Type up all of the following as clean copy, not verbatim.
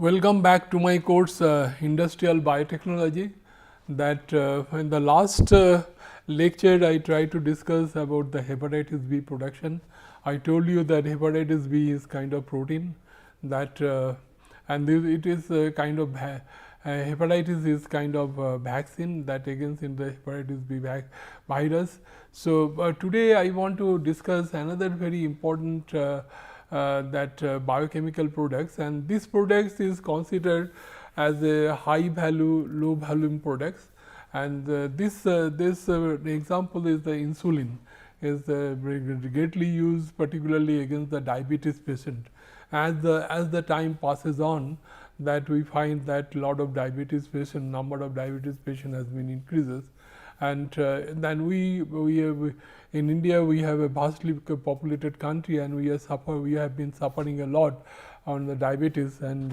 Welcome back to my course Industrial Biotechnology. That in the last lecture I tried to discuss about the hepatitis B production. I told you that hepatitis B is kind of protein that and it is kind of hepatitis is kind of vaccine that against in the hepatitis B virus. So today I want to discuss another very important biochemical products, and these products is considered as a high value low volume products, and this example is the insulin is greatly used particularly against the diabetes patient. As the time passes on, that we find that lot of diabetes patient, number of diabetes patient has been increases, and then we in India we have a vastly populated country, and we have been suffering a lot on the diabetes, and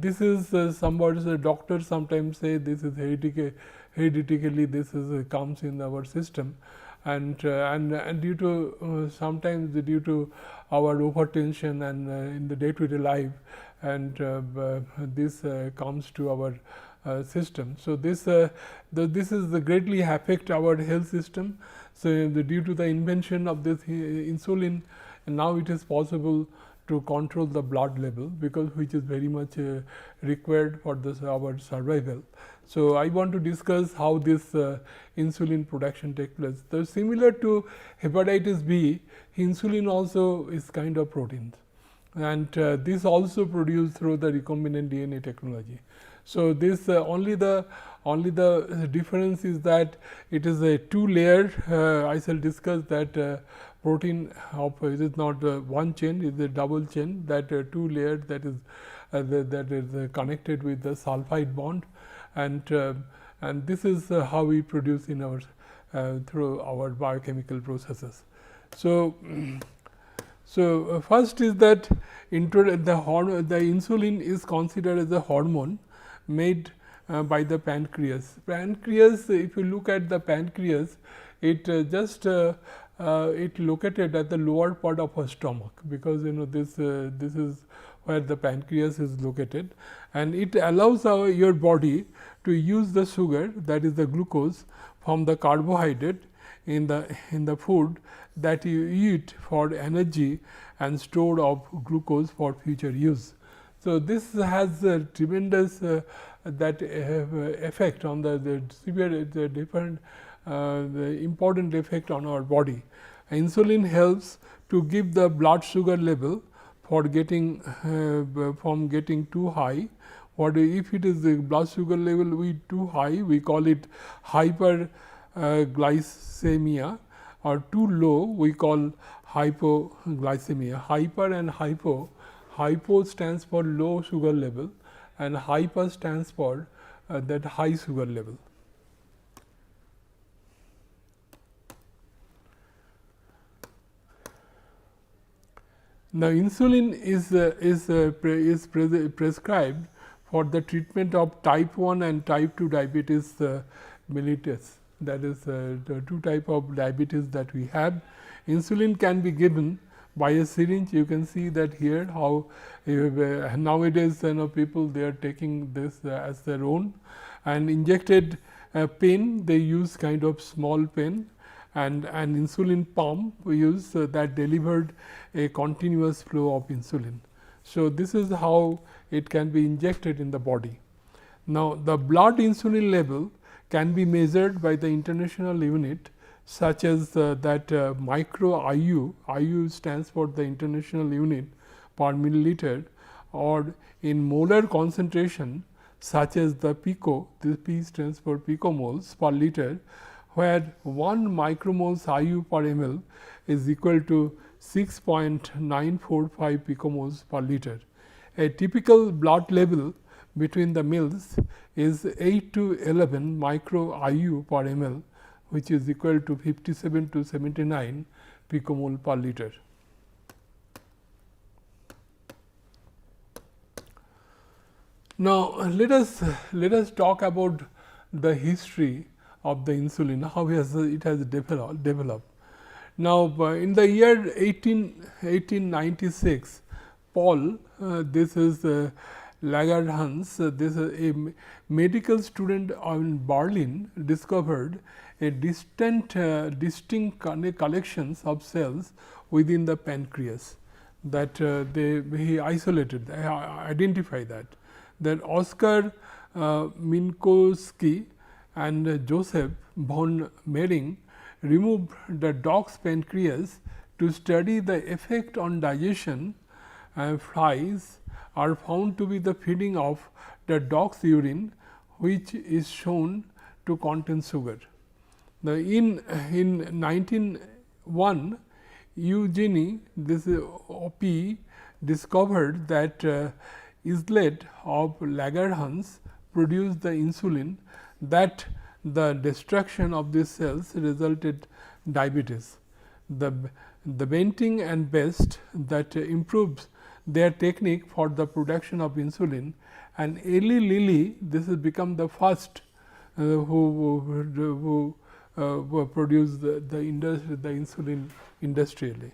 this is somewhat the doctors sometimes say this is hereditary this is comes in our system, and due to sometimes due to our overtension and in the day-to-day life, and this comes to our system. So this is greatly affect our health system. So due to the invention of this insulin, now it is possible to control the blood level, because which is very much required for this our survival. So I want to discuss how this insulin production takes place. So similar to hepatitis B, insulin also is kind of protein, and this also produced through the recombinant DNA technology. So this only the difference is that it is a two layer. I shall discuss that protein of it is not one chain, it is a double chain, that two layer that is connected with the sulfide bond, and this is how we produce in our through our biochemical processes. So first is that the insulin is considered as a hormone made by the pancreas. Pancreas, if you look at the pancreas, it it located at the lower part of our stomach, because this is where the pancreas is located, and it allows your body to use the sugar, that is the glucose, from the carbohydrate in the food that you eat for energy and store of glucose for future use. So this has a tremendous effect on the severe different the important effect on our body. Insulin helps to give the blood sugar level for getting from getting too high. What if it is the blood sugar level too high, we call it hyperglycemia, or too low we call hypoglycemia. Hyper and hypo. Hypo stands for low sugar level, and hyper stands for that high sugar level. Now, insulin is prescribed for the treatment of type 1 and type 2 diabetes mellitus. That is the two type of diabetes that we have. Insulin can be given by a syringe. You can see that here how nowadays people they are taking this as their own, and injected pen, they use kind of small pen, and an insulin pump we use that delivered a continuous flow of insulin. So this is how it can be injected in the body. Now the blood insulin level can be measured by the international unit, such as that micro IU. IU stands for the international unit per milliliter, or in molar concentration, such as the pico. This P stands for picomoles per liter, where 1 micromoles IU per ml is equal to 6.945 picomoles per liter. A typical blood level between the mils is 8 to 11 micro IU per ml, which is equal to 57 to 79 picomole per liter. Now let us talk about the history of the insulin, how it has developed. Now in the year 1896, Paul, this is Langerhans, this medical student in Berlin discovered a distinct collections of cells within the pancreas that he isolated, identified that. Then Oskar Minkowski and Joseph von Mering removed the dog's pancreas to study the effect on digestion. Flies are found to be the feeding of the dog's urine, which is shown to contain sugar. In 1901, Eugenie this OP discovered that islet of Langerhans produced the insulin, that the destruction of these cells resulted diabetes. The Benting and Best that improves their technique for the production of insulin, and Eli Lilly, this has become the first who produced the insulin industrially.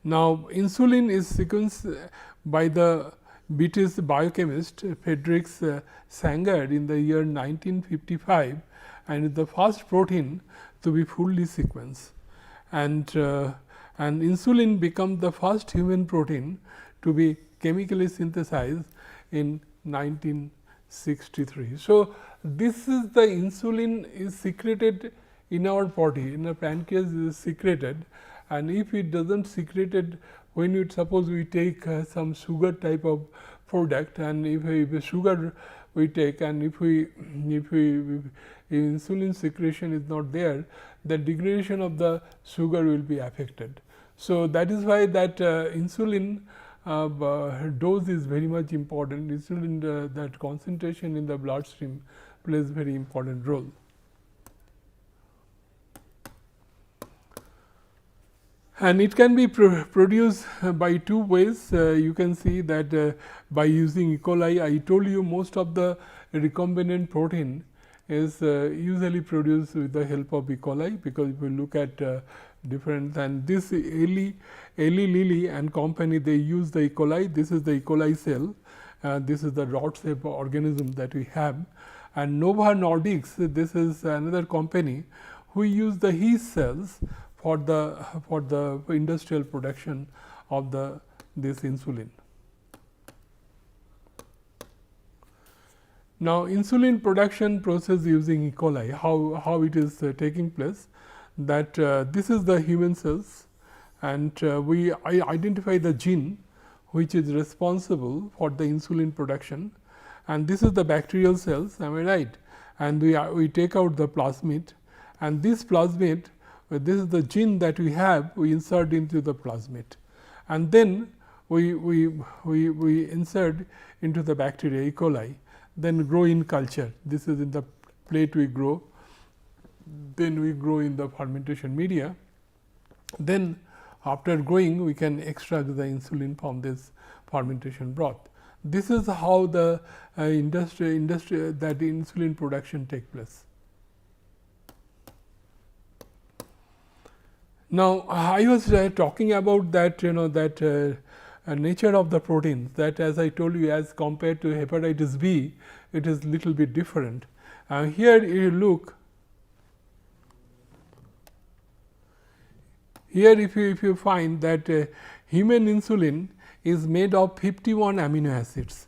Now, insulin is sequenced by the British biochemist Frederick Sanger in the year 1955, and is the first protein to be fully sequenced. And insulin becomes the first human protein to be chemically synthesized in 1963. So, this is the insulin is secreted in our body, in the pancreas is secreted, and if it does not secreted, when you suppose we take some sugar type of product, and if sugar we take, and if insulin secretion is not there, the degradation of the sugar will be affected. So, that is why that insulin dose is very much important. Insulin that concentration in the bloodstream plays very important role. And it can be produced by two ways. You can see that by using E. coli. I told you most of the recombinant protein is usually produced with the help of E. coli, because if you look at different, and this Eli Lilly and company, they use the E. coli. This is the E. coli cell, this is the rod shaped organism that we have, and Nova Nordics, this is another company who use the yeast cells for the industrial production of this insulin. Now, insulin production process using E. coli, how it is taking place, that this is the human cells, and we identify the gene which is responsible for the insulin production, and this is the bacterial cells, am I right? And we take out the plasmid, and this plasmid, this is the gene that we have, we insert into the plasmid, and then we insert into the bacteria E. coli, then grow in culture. This is in the plate we grow, then we grow in the fermentation media. Then after growing, we can extract the insulin from this fermentation broth. This is how the industry that insulin production take place. Now, I was talking about that nature of the protein, that as I told you, as compared to hepatitis B, it is little bit different. Here you look, here if you find that human insulin is made of 51 amino acids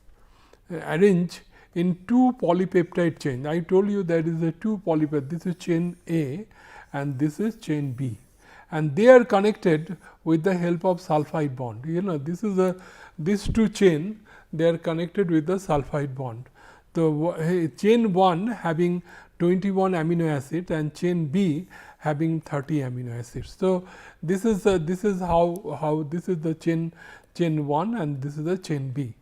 arranged in 2 polypeptide chain. I told you that is a 2 polypeptide, this is chain A and this is chain B, and they are connected with the help of sulfide bond. This is these 2 chain, they are connected with the sulfide bond. The chain 1 having 21 amino acids and chain B having 30 amino acids. So, this is how this is the chain 1 and this is the chain B.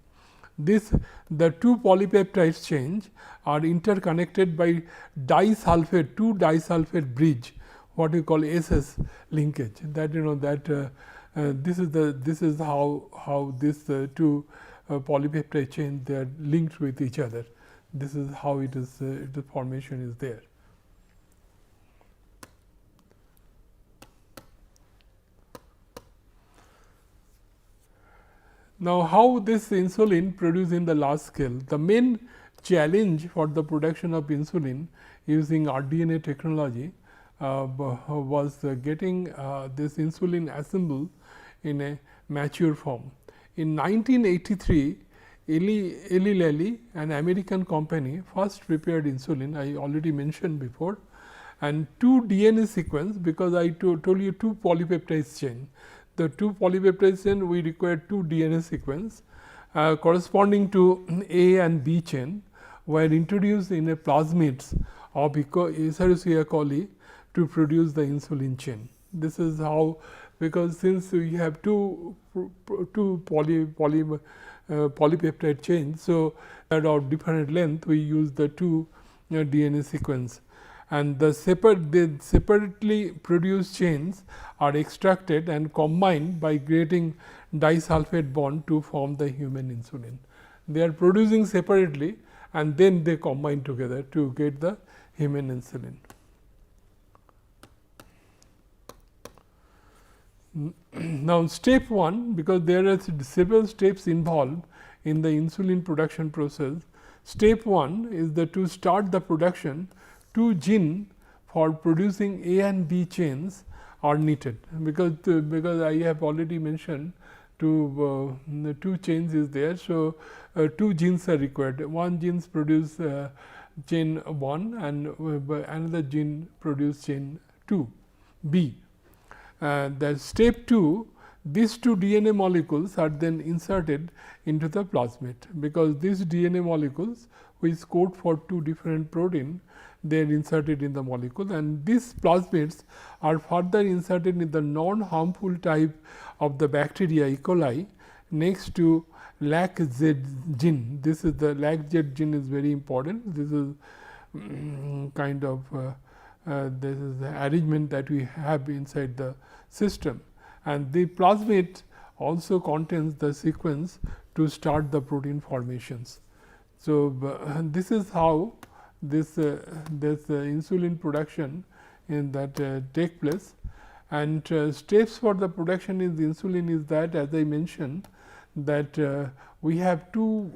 The 2 polypeptide chains are interconnected by disulfide, 2 disulfide bridge, what we call SS linkage. That this is how this 2 polypeptide chain, they are linked with each other. This is how it is the formation is there. Now, how this insulin produced in the large scale? The main challenge for the production of insulin using rDNA technology was getting this insulin assembled in a mature form. In 1983, Eli Lilly, an American company, first prepared insulin, I already mentioned before, and 2 DNA sequence, because I told you 2 polypeptide chain. The 2 polypeptide chain, we require 2 DNA sequence corresponding to A and B chain were introduced in a plasmids of Escherichia coli to produce the insulin chain. This is how, because since we have two polypeptide chains, so at of different length we use the 2 DNA sequence, and the separately produced chains are extracted and combined by creating disulfide bond to form the human insulin. They are producing separately and then they combine together to get the human insulin. Now, step 1, because there are several steps involved in the insulin production process. Step 1 is to start the production. 2 genes for producing A and B chains are needed, because I have already mentioned the 2 chains is there. So, 2 genes are required. One genes produce chain 1 and another gene produce chain 2 B. The step 2, these 2 DNA molecules are then inserted into the plasmid, because these DNA molecules which code for 2 different protein, they are inserted in the molecule, and these plasmids are further inserted in the non-harmful type of the bacteria E. coli next to LAC-Z gene. This is the LAC-Z gene is very important. This is kind of this is the arrangement that we have inside the system, and the plasmid also contains the sequence to start the protein formations. So, this is how this insulin production in that take place, and steps for the production in the insulin is that, as I mentioned, that we have two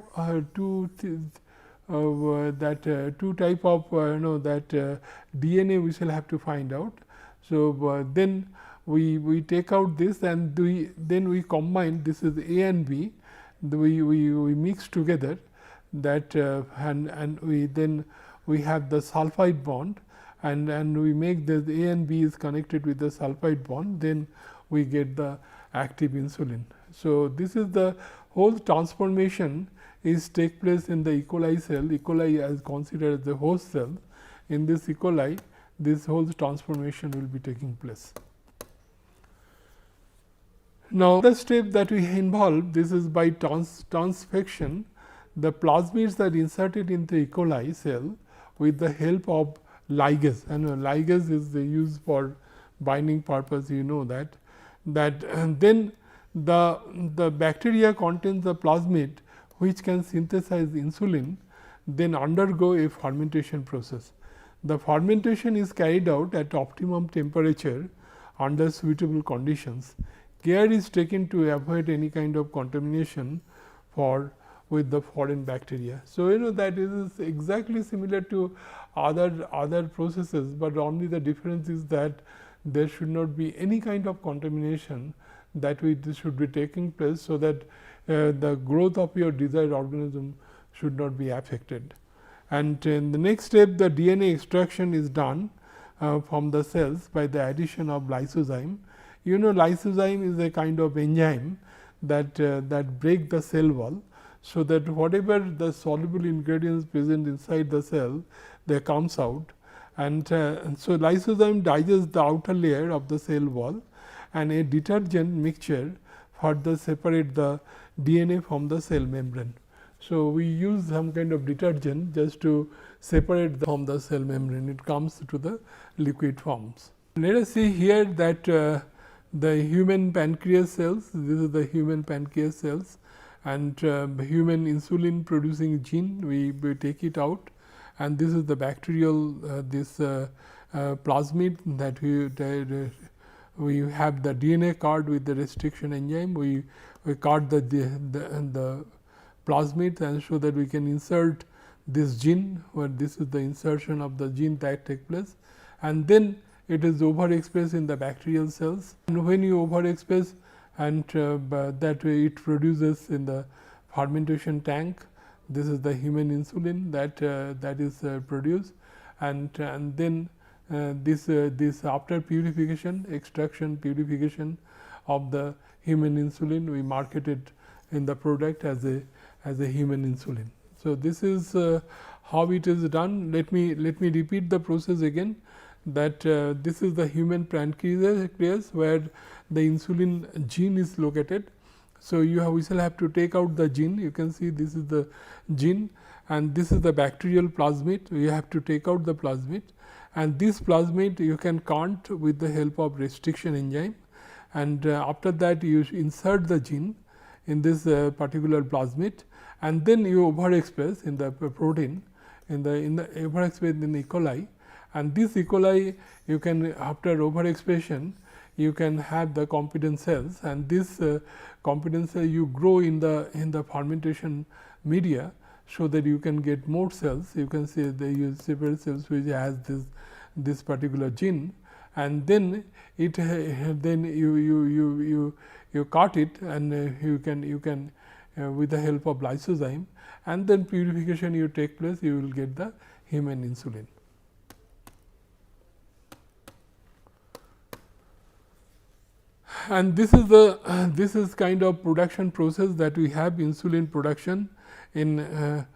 type of that DNA we shall have to find out. So, then we take out this and then we combine, this is A and B, we mix together that and we have the sulfide bond, and we make the A and B is connected with the sulfide bond, then we get the active insulin. So, this is the whole transformation is take place in the E. coli cell. E. coli is considered as the host cell. In this E. coli, this whole transformation will be taking place. Now, the step that we involve, this is by transfection. The plasmids are inserted into E. coli cell with the help of ligase, and ligase is used for binding purpose, you know that. And then the bacteria contains the plasmid which can synthesize insulin, then undergo a fermentation process. The fermentation is carried out at optimum temperature under suitable conditions. Care is taken to avoid any kind of contamination with the foreign bacteria. So, that is exactly similar to other processes, but only the difference is that there should not be any kind of contamination that should be taking place, so that the growth of your desired organism should not be affected. And in the next step, the DNA extraction is done from the cells by the addition of lysozyme. Lysozyme is a kind of enzyme that break the cell wall, so that whatever the soluble ingredients present inside the cell, they comes out, and so lysozyme digests the outer layer of the cell wall, and a detergent mixture further separate the DNA from the cell membrane. So, we use some kind of detergent just to separate from the cell membrane, it comes to the liquid forms. Let us see here that the human pancreas cells, this is the human pancreas cells, and human insulin producing gene, we take it out, and this is the bacterial plasmid that we have the DNA card with the restriction enzyme. We we cut the plasmid and show that we can insert this gene, where this is the insertion of the gene that take place, and then it is overexpressed in the bacterial cells. And when you overexpress, and that way it produces in the fermentation tank, this is the human insulin that is produced, and then this after purification, extraction, purification of the human insulin, we market it in the product as a human insulin. So, this is how it is done. Let me repeat the process again, that this is the human pancreas where the insulin gene is located. So, we shall have to take out the gene. You can see this is the gene, and this is the bacterial plasmid. You have to take out the plasmid, and this plasmid you can count with the help of restriction enzyme, and after that you insert the gene in this particular plasmid, and then you overexpress in the protein in the overexpress in E. coli, and this E. coli you can, after overexpression, you can have the competent cells, and this competent cell you grow in the fermentation media, so that you can get more cells. You can see they use several cells which has this particular gene, and then it then you cut it, and you can with the help of lysozyme, and then purification you take place, you will get the human insulin. And this is the this is kind of production process that we have, insulin production in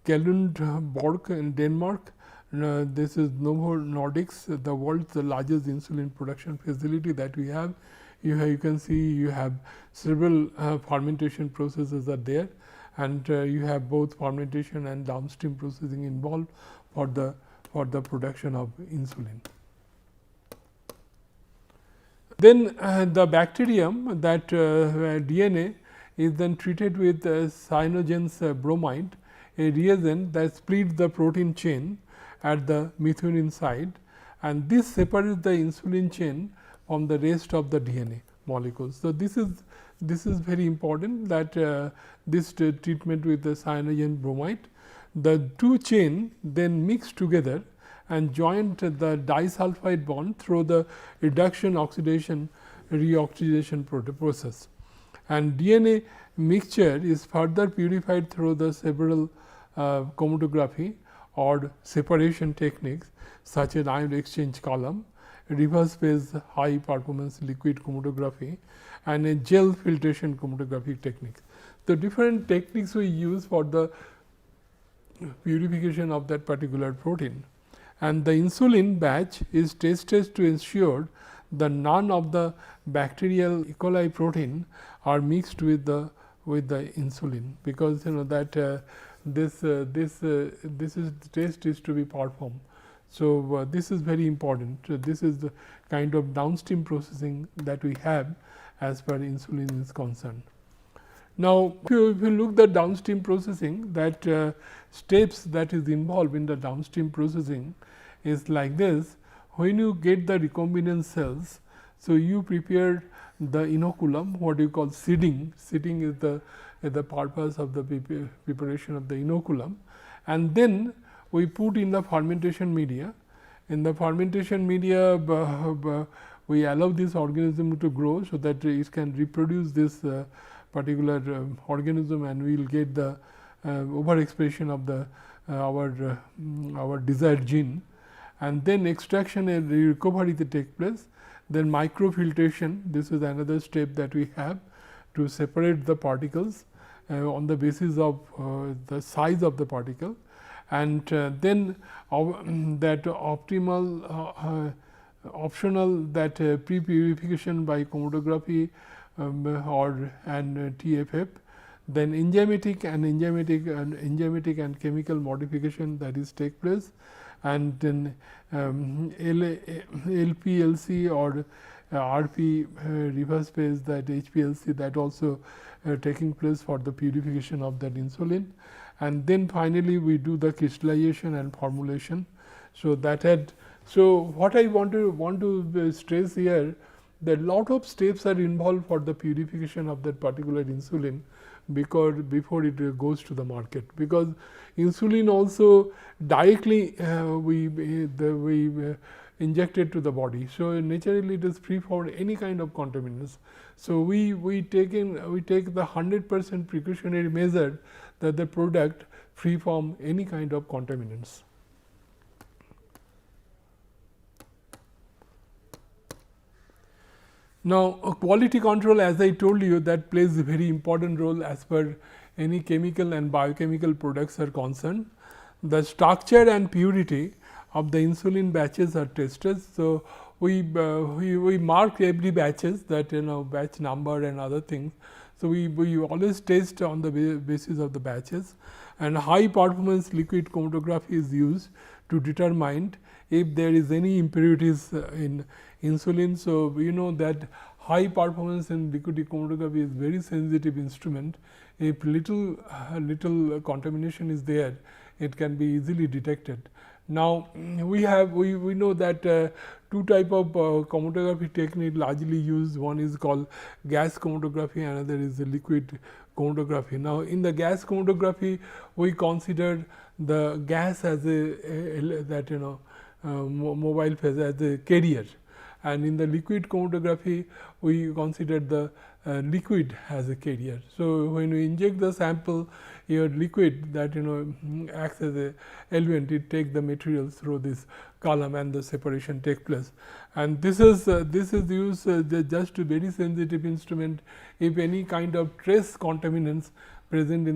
Kalundborg in Denmark. This is Novo Nordisk's, the world's largest insulin production facility that we have. You can see you have several fermentation processes are there, and you have both fermentation and downstream processing involved for the production of insulin. Then the bacterium, that DNA is then treated with cyanogens bromide, a reagent that splits the protein chain at the methionine side, and this separates the insulin chain from the rest of the DNA molecules. So, this is very important, that this treatment with the cyanogen bromide, the two chain then mix together and join the disulfide bond through the reduction oxidation reoxidation process, and DNA mixture is further purified through the several chromatography or separation techniques, such as ion exchange column, reverse phase high performance liquid chromatography, and a gel filtration chromatography techniques. The different techniques we use for the purification of that particular protein, and the insulin batch is tested to ensure that none of the bacterial E. coli protein are mixed with the insulin, because that this test is to be performed. So, this is very important. This is the kind of downstream processing that we have as far as insulin is concerned. Now, if you look at downstream processing, that steps that is involved in the downstream processing is like this. When you get the recombinant cells, so you prepare the inoculum, what you call seeding. Seeding is the purpose of the preparation of the inoculum, and then we put in the fermentation media. In the fermentation media, we allow this organism to grow, so that it can reproduce this particular organism, and we will get the overexpression of the our desired gene, and then extraction and recovery to take place. Then microfiltration, this is another step that we have to separate the particles on the basis of the size of the particle, and then that optional that pre-purification by chromatography and TFF, then enzymatic and chemical modification that is take place, and then LPLC or RP reverse phase, that HPLC, that also taking place for the purification of that insulin, and then finally we do the crystallization and formulation. So, that had, so what I want to stress here, the lot of steps are involved for the purification of that particular insulin, because before it goes to the market, because insulin also directly we injected to the body. So, naturally it is free for any kind of contaminants. So, we take the 100% precautionary measure that the product free from any kind of contaminants. Now, quality control, as I told you, that plays a very important role as per any chemical and biochemical products are concerned. The structure and purity of the insulin batches are tested. So, we mark every batches, that batch number and other things. So, we always test on the basis of the batches, and high performance liquid chromatography is used to determine if there is any impurities in insulin. So, we know that high performance in liquid chromatography is very sensitive instrument. If little contamination is there, it can be easily detected. Now, we know that two type of chromatography technique largely used. One is called gas chromatography, another is the liquid chromatography. Now, in the gas chromatography, we consider the gas as mobile phase as a carrier, and in the liquid chromatography we consider the liquid as a carrier. So, when we inject the sample, your liquid that acts as a element, it takes the material through this column and the separation take place. And this is used just a very sensitive instrument. If any kind of trace contaminants present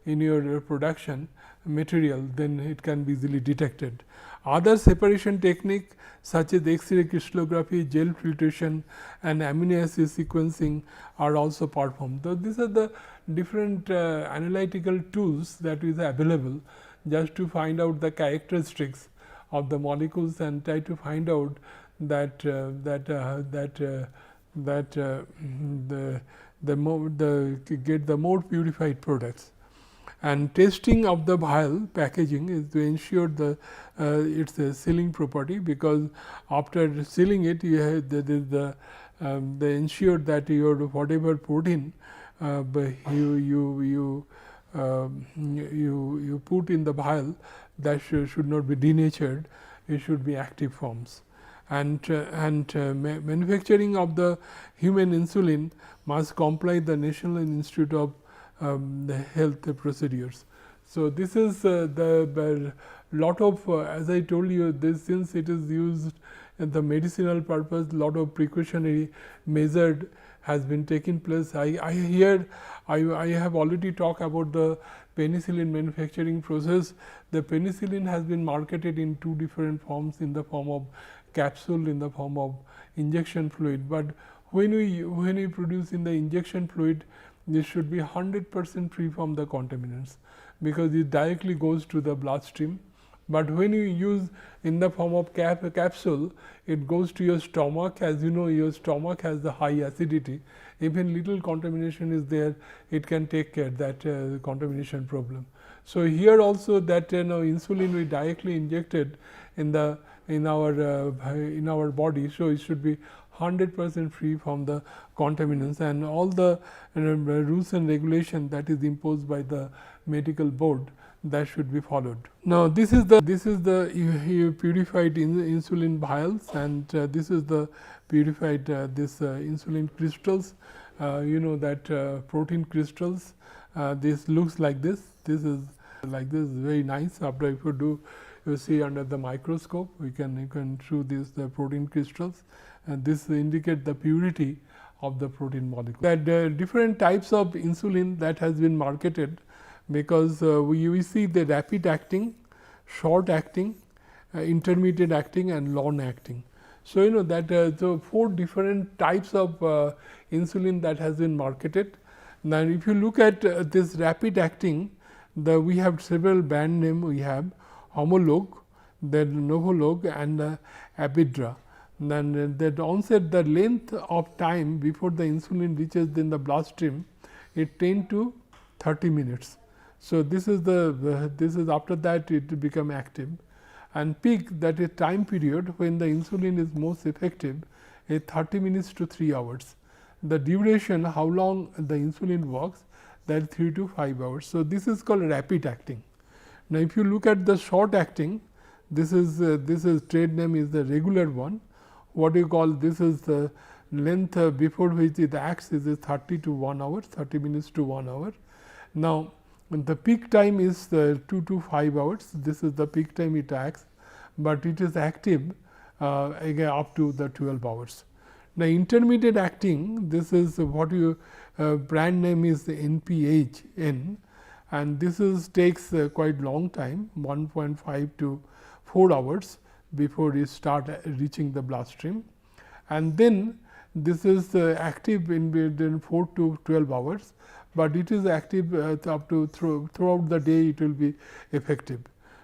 in your production material, then it can be easily detected. Other separation technique such as X-ray crystallography, gel filtration and amino acid sequencing are also performed. So, these are the different analytical tools that is available just to find out the characteristics of the molecules and try to find out that get the more purified products. And testing of the vial packaging is to ensure its sealing property, because after sealing it, you have they ensure that your whatever protein you put in the vial, that should not be denatured, it should be active forms. And manufacturing of the human insulin must comply the National Institute of the health procedures. So, this is the lot of as I told you, this since it is used in the medicinal purpose, lot of precautionary measured has been taken place. I have already talked about the penicillin manufacturing process. The penicillin has been marketed in two different forms, in the form of capsule, in the form of injection fluid. But when we produce in the injection fluid, this should be 100% free from the contaminants, because it directly goes to the bloodstream. But when you use in the form of capsule, it goes to your stomach. As you know, your stomach has the high acidity. Even little contamination is there, it can take care that contamination problem. So, here also that insulin we directly injected in our body. So, it should be 100% free from the contaminants, and all the rules and regulation that is imposed by the medical board, that should be followed. Now, this is the purified insulin vials, and this is the purified insulin crystals. That protein crystals. This looks like this. This is like this, very nice. After you see under the microscope, you can show this the protein crystals, and this indicate the purity of the protein molecule. That different types of insulin that has been marketed, because we see the rapid acting, short acting, intermediate acting and long acting. So, that so 4 different types of insulin that has been marketed. Now, if you look at this rapid acting, we have several brand name. We have Homolog, then Novolog and Abidra. Then that onset, the length of time before the insulin reaches in the bloodstream, it 10 to 30 minutes. So, this is after that it become active, and peak, that is time period when the insulin is most effective, is 30 minutes to 3 hours. The duration, how long the insulin works, that is 3 to 5 hours. So, this is called rapid acting. Now, if you look at the short acting, this is trade name is the regular one. What you call this is the length before which it acts is 30 to 1 hour, 30 minutes to 1 hour. Now, the peak time is 2 to 5 hours. This is the peak time it acts, but it is active again up to the 12 hours. Now, intermediate acting, this is what you brand name is NPHN, and this is takes quite long time, 1.5 to 4 hours before it start reaching the bloodstream, and then this is active in between 4 to 12 hours, but it is active up to throughout the day it will be effective.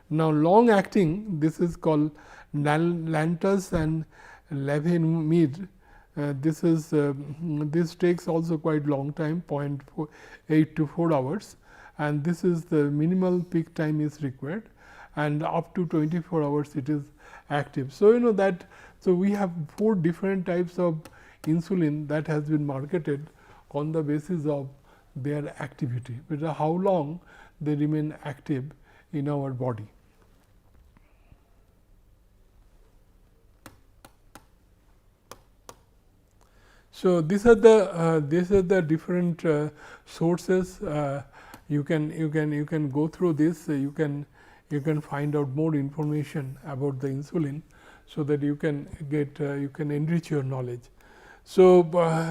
Now, long acting, this is called Lantus and Levenmid. This is this takes also quite long time, 0.8 to 4 hours, and this is the minimal peak time is required, and up to 24 hours it is active. So, you know that, so we have 4 different types of insulin that has been marketed on the basis of their activity, but how long they remain active in our body. So, these are the different sources. You can go through this. You can find out more information about the insulin, so that you can get you can enrich your knowledge. So,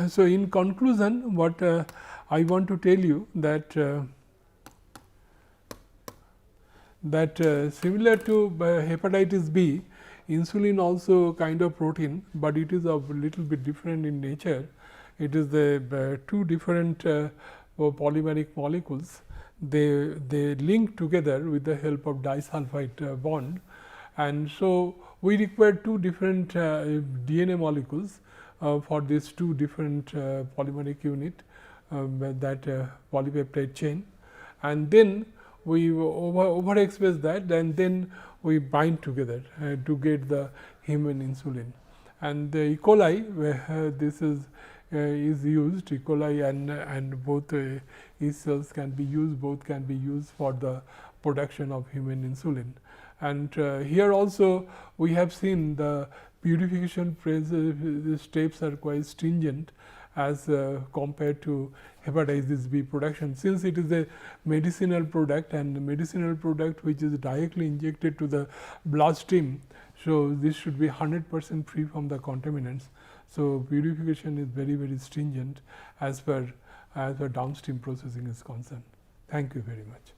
so in conclusion, what I want to tell you that similar to hepatitis B, insulin also kind of protein, but it is a little bit different in nature. It is the 2 different polymeric molecules. They link together with the help of disulfide bond, and so we require 2 different DNA molecules for these 2 different polymeric unit, that polypeptide chain, and then we overexpress that, and then we bind together to get the human insulin. And the E. coli, this is used, E. coli and both yeast cells can be used, both can be used for the production of human insulin. And here also we have seen the purification steps are quite stringent as compared to hepatitis B production, since it is a medicinal product, and the medicinal product which is directly injected to the bloodstream. So, this should be 100% free from the contaminants. So, purification is very stringent as per downstream processing is concerned. Thank you very much.